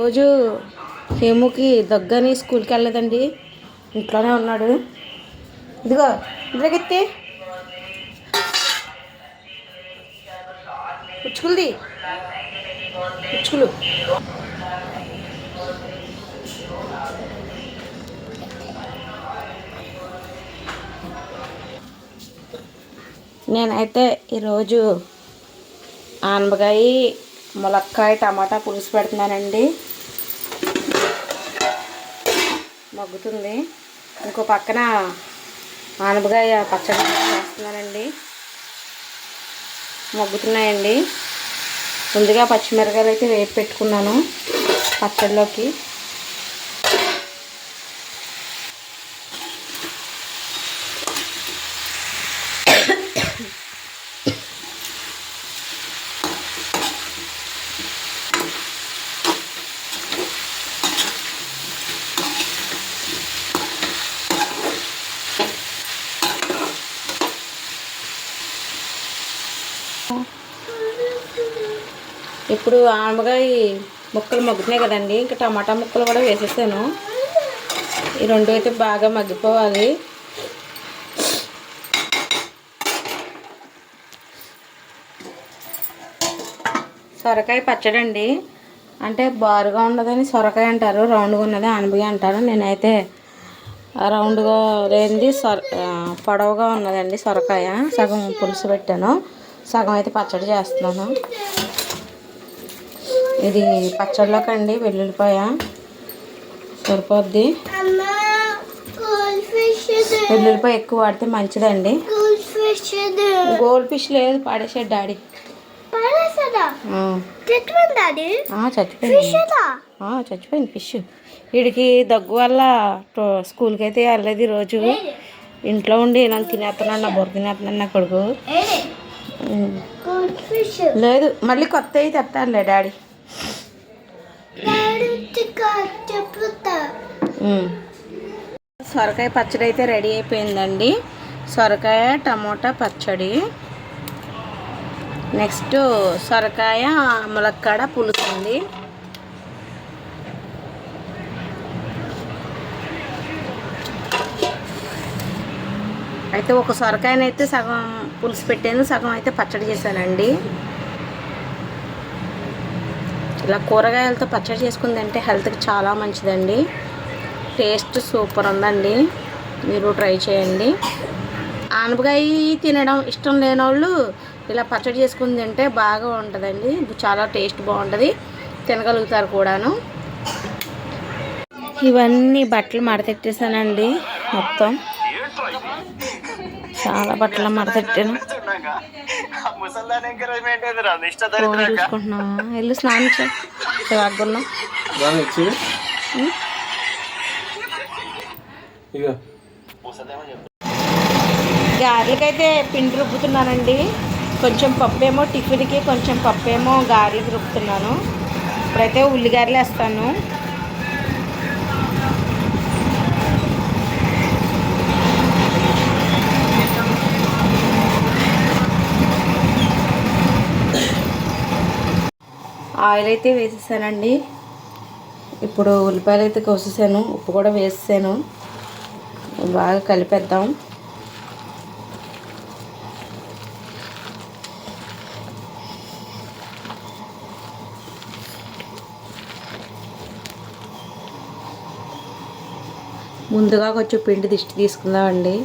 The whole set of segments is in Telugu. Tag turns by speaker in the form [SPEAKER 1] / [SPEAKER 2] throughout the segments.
[SPEAKER 1] రోజు హేముకి దగ్గని స్కూల్కి వెళ్ళలేదండి, ఇంట్లోనే ఉన్నాడు. ఇదిగో ఇంట్లోకెత్తి పుచ్చుకులది పుచ్చుకులు. నేనైతే ఈరోజు ఆనపకాయ, ములక్కాయ, టమాటా పులుసు పెడుతున్నానండి. మగ్గుతుంది. ఇంకో పక్కన ఆనపకాయ పచ్చడి చేస్తున్నానండి. మగ్గుతున్నాయండి. ముందుగా పచ్చిమిరపకాయలు అయితే వేసి పెట్టుకున్నాను పచ్చడిలోకి. ఇప్పుడు ఆనపకాయ ముక్కలు మగ్గుతున్నాయి కదండి, ఇంకా టమాటా ముక్కలు కూడా వేసేసాను. ఈ రెండు అయితే బాగా మగ్గిపోవాలి. సొరకాయ పచ్చడి అండి, అంటే బారుగా ఉన్నదని సొరకాయ అంటారు, రౌండ్గా ఉన్నది ఆనపకాయ అంటారు. నేనైతే రౌండ్గా లేనిది పొడవుగా ఉన్నదండి సొరకాయ. సగం పులుసు పెట్టాను, సగం అయితే పచ్చడి చేస్తున్నాను. ఇది పచ్చడిలోకండి వెల్లుల్లిపాయ సరిపోద్ది. వెల్లుల్లిపాయ ఎక్కువ వాడితే మంచిదండి. గోల్డ్ ఫిష్ లేదు, పాడేసాడు డాడీ. చచ్చిపోయింది ఫిష్. వీడికి దగ్గు వల్ల స్కూల్కి అయితే వెళ్ళలేదు ఈరోజు. ఇంట్లో ఉండి నన్ను తినేస్తున్నాడు, నా బొర్ర తినేస్తున్నాడు నా కొడుకు. లేదు, మళ్ళీ కొత్త అయితే తెస్తాడులే డాడీ. సొరకాయ పచ్చడి అయితే రెడీ అయిపోయిందండి. సొరకాయ టమోటా పచ్చడి. నెక్స్ట్ సొరకాయ ములక్కాడ పులుసు ఉంది. అయితే ఒక సొరకాయనైతే సగం పులుసు పెట్టాను, సగం అయితే పచ్చడి చేశానండి. ఇలా కూరగాయలతో పచ్చడి చేసుకుందంటే హెల్త్కి చాలా మంచిదండి. టేస్ట్ సూపర్ ఉందండి, మీరు ట్రై చేయండి. ఆనపకాయ తినడం ఇష్టం లేని వాళ్ళు ఇలా పచ్చడి చేసుకుని తింటే బాగా ఉంటుందండి. చాలా టేస్ట్ బాగుంటుంది, తినగలుగుతారు కూడాను. ఇవన్నీ బట్టలు మడతెట్టేసానండి. మొత్తం చాలా బట్టలు మడతెట్టాను. చూసుకుంటున్నావా? వెళ్ళి స్నానం చేద్దాం. గారెలకైతే పిండి రుబ్బుతున్నానండి. కొంచెం పప్పేమో టిఫిన్కి, కొంచెం పప్పేమో గారెలకి రుబ్బుతున్నాను. ఇప్పుడైతే ఉల్లిగారెలు వేస్తాను. ఆయిల్ అయితే వేసేసానండి. ఇప్పుడు ఉల్లిపాయలు అయితే కోసేసాను, ఉప్పు కూడా వేసేసాను. బాగా కలిపేద్దాం. ముందుగా కొంచెం పిండి దిష్టి తీసుకుందామండి.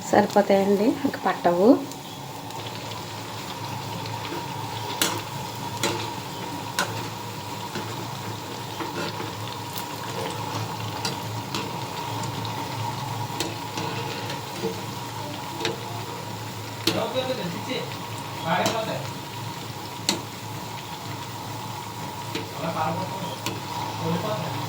[SPEAKER 1] సరిపోతాయండి, ఇంక పట్టవు.
[SPEAKER 2] అలా పాల్గొంటాం